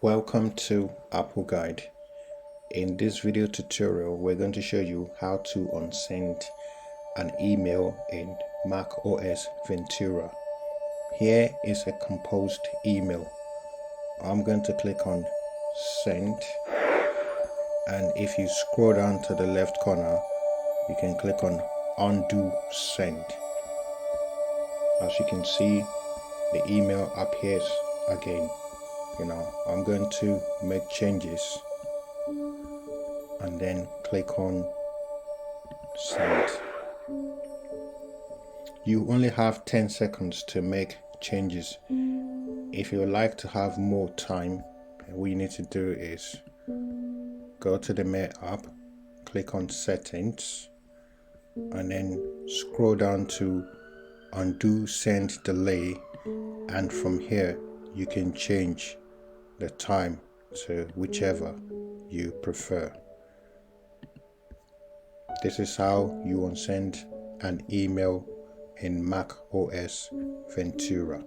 Welcome to appleguide. In this video tutorial, we're going to show you how to unsend an email in Mac OS Ventura. Here is a composed email. I'm going to click on send, and if you scroll down to the left corner, you can click on undo send. As you can see, the email appears again. I'm going to make changes and then click on send. You only have 10 seconds to make changes. If you would like to have more time, what you need to do is go to the Mail app, click on settings, and then scroll down to undo send delay, and from here you can change the time to whichever you prefer. This is how you unsend an email in Mac OS Ventura.